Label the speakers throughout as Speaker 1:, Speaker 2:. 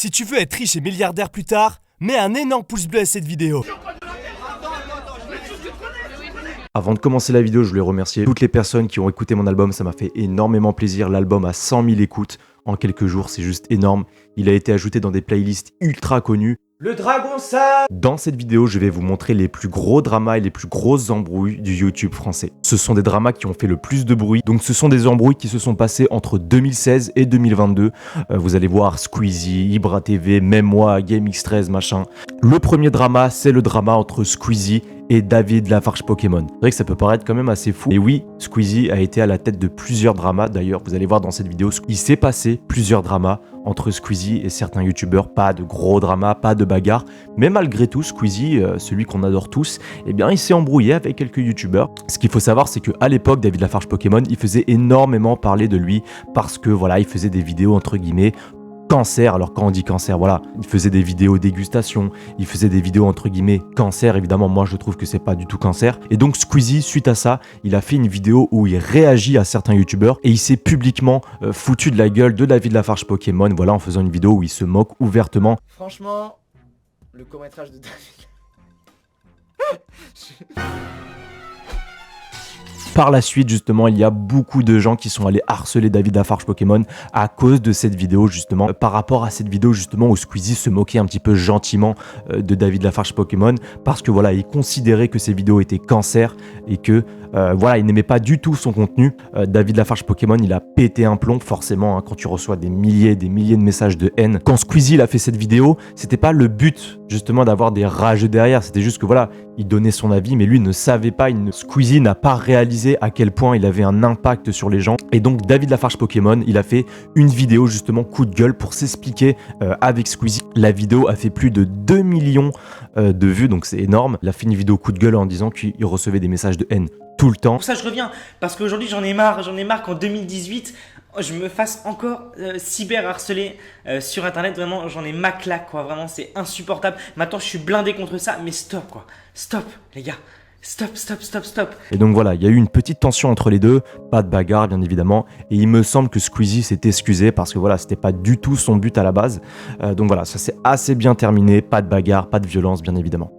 Speaker 1: Si tu veux être riche et milliardaire plus tard, mets un énorme pouce bleu à cette vidéo.
Speaker 2: Avant de commencer la vidéo, je voulais remercier toutes les personnes qui ont écouté mon album, ça m'a fait énormément plaisir. L'album a 100 000 écoutes en quelques jours, c'est juste énorme. Il a été ajouté dans des playlists ultra connues. Le dragon sale. Dans cette vidéo, je vais vous montrer les plus gros dramas et les plus grosses embrouilles du YouTube français. Ce sont des dramas qui ont fait le plus de bruit, donc ce sont des embrouilles qui se sont passées entre 2016 et 2022. Vous allez voir Squeezie, Ibra TV, même moi, GameX13, machin. Le premier drama, c'est le drama entre Squeezie et David Lafarge Pokémon. C'est vrai que ça peut paraître quand même assez fou. Et oui, Squeezie a été à la tête de plusieurs dramas. D'ailleurs, vous allez voir dans cette vidéo, il s'est passé plusieurs dramas entre Squeezie et certains youtubeurs. Pas de gros dramas, pas de bagarre. Mais malgré tout, Squeezie, celui qu'on adore tous, eh bien, il s'est embrouillé avec quelques youtubeurs. Ce qu'il faut savoir, c'est qu'à l'époque, David Lafarge Pokémon, il faisait énormément parler de lui parce que voilà, il faisait des vidéos entre guillemets cancer. Alors quand on dit cancer, voilà, il faisait des vidéos dégustation, il faisait des vidéos entre guillemets cancer. Évidemment, moi je trouve que c'est pas du tout cancer. Et donc Squeezie, suite à ça, il a fait une vidéo où il réagit à certains youtubeurs et il s'est publiquement foutu de la gueule de David Lafarge Pokémon, voilà, en faisant une vidéo où il se moque ouvertement.
Speaker 3: Franchement, le court-métrage de David...
Speaker 2: Par la suite, justement, il y a beaucoup de gens qui sont allés harceler David Lafarge Pokémon à cause de cette vidéo, justement, par rapport à cette vidéo, justement, où Squeezie se moquait un petit peu gentiment de David Lafarge Pokémon, parce que, voilà, il considérait que ces vidéos étaient cancer et que, voilà, il n'aimait pas du tout son contenu. David Lafarge Pokémon, il a pété un plomb, forcément, hein, quand tu reçois des milliers de messages de haine. Quand Squeezie il a fait cette vidéo, c'était pas le but, justement, d'avoir des rageux derrière, c'était juste que, voilà, il donnait son avis, mais lui ne savait pas, Squeezie n'a pas réalisé à quel point il avait un impact sur les gens. Et donc David Lafarge Pokémon, il a fait une vidéo justement coup de gueule pour s'expliquer avec Squeezie. La vidéo a fait plus de 2 millions de vues, donc c'est énorme. Il a fait une vidéo coup de gueule en disant qu'il recevait des messages de haine tout le temps.
Speaker 4: Pour ça je reviens, parce qu'aujourd'hui j'en ai marre qu'en 2018 je me fasse encore cyber harceler sur internet. Vraiment j'en ai ma claque quoi, vraiment c'est insupportable. Maintenant je suis blindé contre ça, mais stop quoi, stop les gars. Stop.
Speaker 2: Et donc voilà, il y a eu une petite tension entre les deux, pas de bagarre bien évidemment, et il me semble que Squeezie s'est excusé parce que voilà, c'était pas du tout son but à la base. Donc voilà, ça s'est assez bien terminé, pas de bagarre, pas de violence bien évidemment.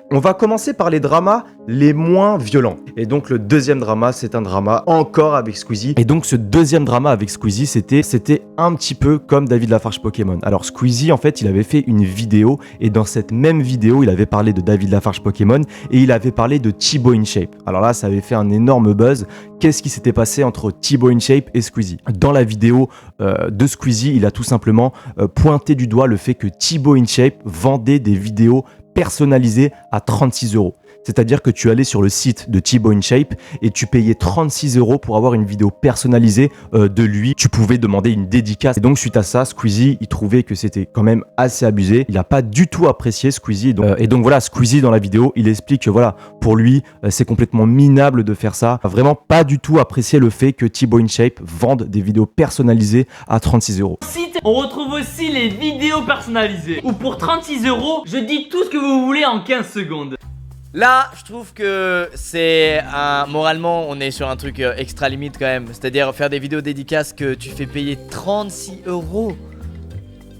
Speaker 2: On va commencer par les dramas les moins violents. Et donc le deuxième drama, c'est un drama encore avec Squeezie. Et donc ce deuxième drama avec Squeezie, c'était un petit peu comme David Lafarge Pokémon. Alors Squeezie, en fait, il avait fait une vidéo et dans cette même vidéo, il avait parlé de David Lafarge Pokémon et il avait parlé de Thibaut InShape. Alors là, ça avait fait un énorme buzz. Qu'est-ce qui s'était passé entre Thibaut InShape et Squeezie? Dans la vidéo de Squeezie, il a tout simplement pointé du doigt le fait que Thibaut InShape vendait des vidéos personnalisé à 36 €. C'est-à-dire que tu allais sur le site de Thibaut InShape et tu payais 36 € pour avoir une vidéo personnalisée de lui. Tu pouvais demander une dédicace. Et donc suite à ça, Squeezie, il trouvait que c'était quand même assez abusé. Il n'a pas du tout apprécié Squeezie. Et donc voilà, Squeezie dans la vidéo, il explique que voilà, pour lui, c'est complètement minable de faire ça. Il n'a vraiment pas du tout apprécié le fait que Thibaut InShape vende des vidéos personnalisées à 36 €.
Speaker 5: On retrouve aussi les vidéos personnalisées où pour 36 €, je dis tout ce que vous voulez en 15 secondes.
Speaker 3: Là, je trouve que c'est moralement, on est sur un truc extra limite quand même. C'est-à-dire faire des vidéos dédicaces que tu fais payer 36 €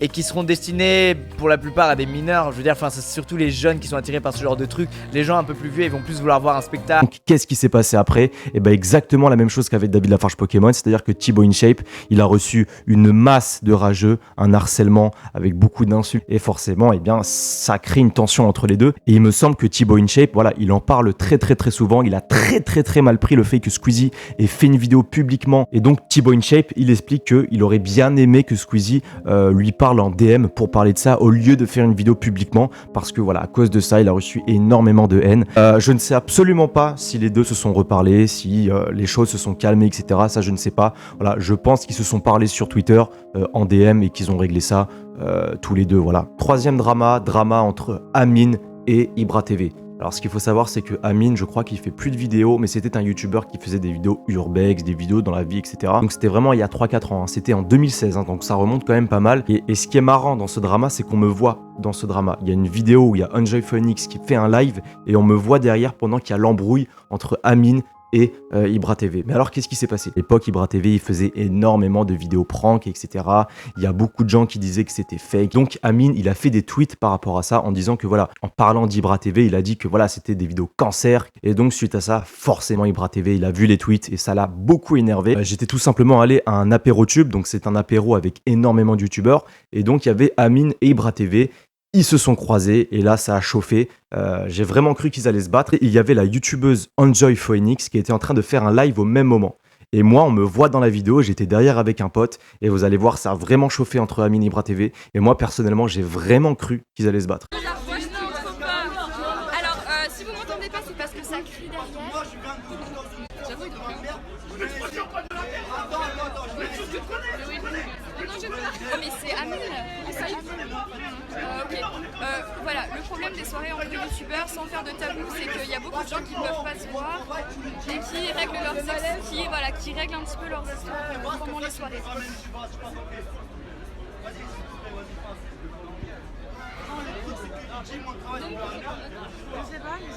Speaker 3: et qui seront destinés pour la plupart à des mineurs. Je veux dire, enfin, c'est surtout les jeunes qui sont attirés par ce genre de trucs. Les gens un peu plus vieux, ils vont plus vouloir voir un spectacle.
Speaker 2: Donc, qu'est-ce qui s'est passé après? Et ben exactement la même chose qu'avec David Lafarge Pokémon, c'est-à-dire que Thibaut InShape, il a reçu une masse de rageux, un harcèlement avec beaucoup d'insultes et forcément, eh bien, ça crée une tension entre les deux. Et il me semble que Thibaut InShape, voilà, il en parle très souvent. Il a très mal pris le fait que Squeezie ait fait une vidéo publiquement. Et donc Thibaut InShape, il explique qu'il aurait bien aimé que Squeezie lui parle en DM pour parler de ça au lieu de faire une vidéo publiquement parce que voilà, à cause de ça, il a reçu énormément de haine. Je ne sais absolument pas si les deux se sont reparlés, si les choses se sont calmées, etc. Ça, je ne sais pas. Voilà, je pense qu'ils se sont parlé sur Twitter en DM et qu'ils ont réglé ça tous les deux. Voilà. Troisième drama entre Amine et Ibra TV. Alors ce qu'il faut savoir, c'est que Amine, je crois qu'il fait plus de vidéos, mais c'était un youtubeur qui faisait des vidéos urbex, des vidéos dans la vie, etc. Donc c'était vraiment il y a 3-4 ans, hein. C'était en 2016, hein, donc ça remonte quand même pas mal. Et ce qui est marrant dans ce drama, c'est qu'on me voit dans ce drama. Il y a une vidéo où il y a Enjoy Phoenix qui fait un live et on me voit derrière pendant qu'il y a l'embrouille entre Amine et Ibra TV. Mais alors qu'est-ce qui s'est passé? À l'époque, Ibra TV, il faisait énormément de vidéos prank, etc. Il y a beaucoup de gens qui disaient que c'était fake. Donc Amine, il a fait des tweets par rapport à ça en disant que voilà, en parlant d'Ibra TV, il a dit que voilà, c'était des vidéos cancer. Et donc suite à ça, forcément Ibra TV, il a vu les tweets et ça l'a beaucoup énervé. J'étais tout simplement allé à un apéro tube, donc c'est un apéro avec énormément de youtubeurs. Et donc il y avait Amine et Ibra TV. Ils se sont croisés et là ça a chauffé. J'ai vraiment cru qu'ils allaient se battre. Et il y avait la youtubeuse Enjoy Phoenix qui était en train de faire un live au même moment. Et moi, on me voit dans la vidéo, j'étais derrière avec un pote et vous allez voir, ça a vraiment chauffé entre Amine et Ibra TV. Et moi, personnellement, j'ai vraiment cru qu'ils allaient se battre.
Speaker 6: Alors, si vous m'entendez pas, c'est parce que ça crie derrière. J'avoue, ah, mais c'est Amine. Ok. Voilà, le problème des soirées entre youtubeurs, sans faire de tabou, c'est qu'il y a beaucoup de gens qui ne peuvent pas se voir et qui règlent leurs qui règlent un petit peu leurs histoires pendant les soirées.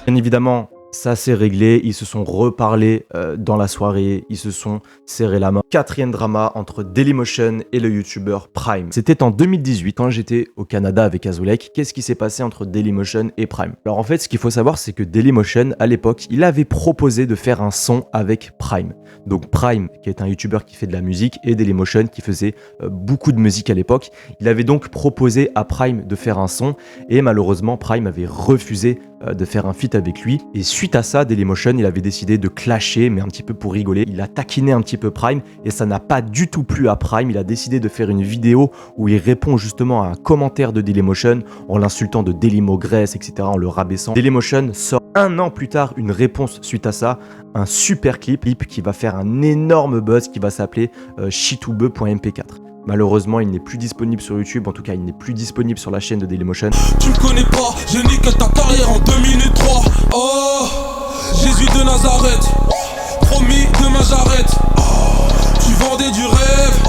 Speaker 2: Bien évidemment, ça s'est réglé, ils se sont reparlé dans la soirée, ils se sont serré la main. Quatrième drama entre Dailymotion et le youtubeur Prime. C'était en 2018 quand j'étais au Canada avec Azulek. Qu'est-ce qui s'est passé entre Dailymotion et Prime? Alors en fait, ce qu'il faut savoir, c'est que Dailymotion, à l'époque, il avait proposé de faire un son avec Prime. Donc Prime, qui est un youtubeur qui fait de la musique, et Dailymotion, qui faisait beaucoup de musique à l'époque. Il avait donc proposé à Prime de faire un son, et malheureusement, Prime avait refusé de faire un feat avec lui. Et suite à ça, Dailymotion, il avait décidé de clasher, mais un petit peu pour rigoler. Il a taquiné un petit peu Prime et ça n'a pas du tout plu à Prime. Il a décidé de faire une vidéo où il répond justement à un commentaire de Dailymotion en l'insultant de Dailymogresse, etc., en le rabaissant. Dailymotion sort un an plus tard une réponse suite à ça, un super clip qui va faire un énorme buzz qui va s'appeler chitoube.mp4. Malheureusement, il n'est plus disponible sur YouTube, en tout cas il n'est plus disponible sur la chaîne de Dailymotion.
Speaker 7: Tu me connais pas, j'ai niqué ta carrière en 2 minutes 3. Oh, Jésus de Nazareth, promis demain j'arrête. Tu vendais du rêve,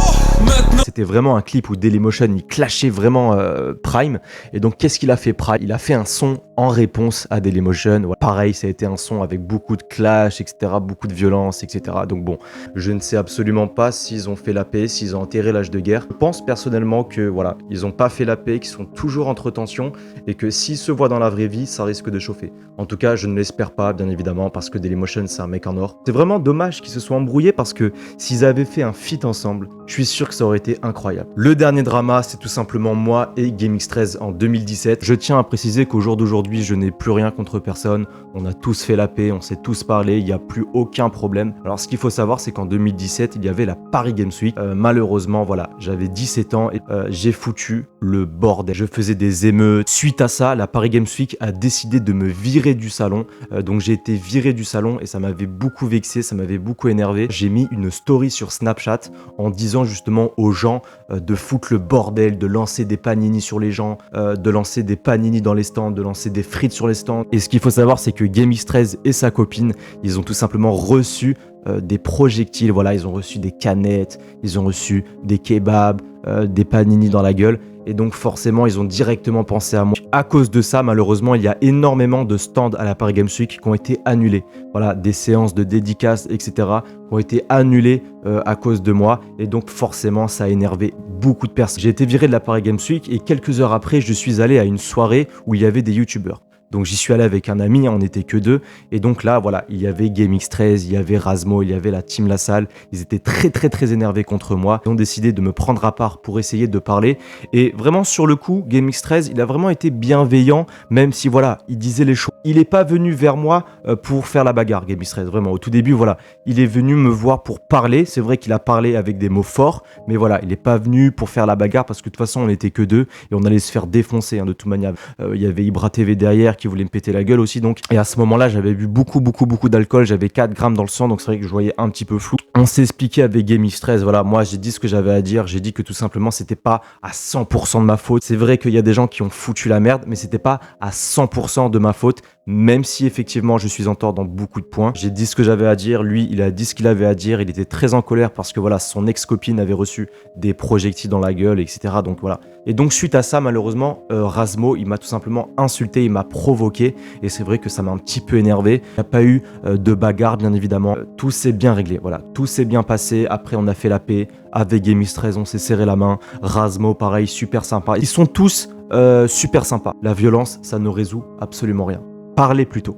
Speaker 7: maintenant.
Speaker 2: C'était vraiment un clip où Dailymotion il clashait vraiment Prime. Et donc qu'est-ce qu'il a fait Prime? Il a fait un son en réponse à Dailymotion. Ouais, pareil, ça a été un son avec beaucoup de clash, etc., beaucoup de violence, etc. Donc bon, je ne sais absolument pas s'ils ont fait la paix, s'ils ont enterré l'âge de guerre. Je pense personnellement que voilà, ils n'ont pas fait la paix, qu'ils sont toujours entre tensions et que s'ils se voient dans la vraie vie, ça risque de chauffer. En tout cas, je ne l'espère pas, bien évidemment, parce que Dailymotion, c'est un mec en or. C'est vraiment dommage qu'ils se soient embrouillés parce que s'ils avaient fait un feat ensemble, je suis sûr que ça aurait été incroyable. Le dernier drama, c'est tout simplement moi et GameX13 en 2017. Je tiens à préciser qu'au jour d'aujourd'hui, je n'ai plus rien contre personne. On a tous fait la paix, on s'est tous parlé, il n'y a plus aucun problème. Alors ce qu'il faut savoir, c'est qu'en 2017, il y avait la Paris Games Week. Malheureusement, voilà, j'avais 17 ans et j'ai foutu le bordel. Je faisais des émeutes. Suite à ça, la Paris Games Week a décidé de me virer du salon. Donc j'ai été viré du salon et ça m'avait beaucoup vexé, ça m'avait beaucoup énervé. J'ai mis une story sur Snapchat en disant justement aux gens de foutre le bordel, de lancer des panini sur les gens, de lancer des panini dans les stands, de lancer des frites sur les stands. Et ce qu'il faut savoir, c'est que GameX13 et sa copine, ils ont tout simplement reçu des projectiles. Voilà, ils ont reçu des canettes, ils ont reçu des kebabs, des panini dans la gueule. Et donc forcément, ils ont directement pensé à moi. À cause de ça, malheureusement, il y a énormément de stands à la Paris Games Week qui ont été annulés. Voilà, des séances de dédicaces, etc. qui ont été annulées à cause de moi. Et donc forcément, ça a énervé beaucoup de personnes. J'ai été viré de la Paris Games Week et quelques heures après, je suis allé à une soirée où il y avait des youtubeurs. Donc j'y suis allé avec un ami, on n'était que deux. Et donc là, voilà, il y avait GameX13, il y avait Razmo, il y avait la Team Lassalle. Ils étaient très énervés contre moi. Ils ont décidé de me prendre à part pour essayer de parler. Et vraiment, sur le coup, GameX13, il a vraiment été bienveillant, même si, voilà, il disait les choses. Il n'est pas venu vers moi pour faire la bagarre, GameX13, vraiment. Au tout début, voilà, il est venu me voir pour parler. C'est vrai qu'il a parlé avec des mots forts, mais voilà, il n'est pas venu pour faire la bagarre parce que de toute façon, on n'était que deux et on allait se faire défoncer, hein, de toute manière. Il y avait Ibra TV derrière qui voulait me péter la gueule aussi, donc. Et à ce moment-là, j'avais bu beaucoup d'alcool, j'avais 4 grammes dans le sang, donc c'est vrai que je voyais un petit peu flou. On s'est expliqué avec GameX13, voilà, moi j'ai dit ce que j'avais à dire, j'ai dit que tout simplement c'était pas à 100% de ma faute. C'est vrai qu'il y a des gens qui ont foutu la merde, mais c'était pas à 100% de ma faute. même si effectivement je suis en tort dans beaucoup de points. J'ai dit ce que j'avais à dire, lui il a dit ce qu'il avait à dire, il était très en colère parce que voilà, son ex-copine avait reçu des projectiles dans la gueule, etc. Donc voilà. Et donc suite à ça, malheureusement, Razmo, il m'a tout simplement insulté, il m'a provoqué, et c'est vrai que ça m'a un petit peu énervé. Il n'y a pas eu de bagarre, bien évidemment. Tout s'est bien réglé, voilà. Tout s'est bien passé, après on a fait la paix, avec Gameistress, on s'est serré la main, Razmo, pareil, super sympa. Ils sont tous super sympas. La violence, ça ne résout absolument rien. Parlez plutôt.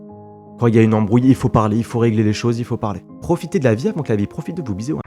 Speaker 2: Quand il y a une embrouille, il faut parler, il faut régler les choses, il faut parler. Profitez de la vie avant que la vie profite de vous, bisous.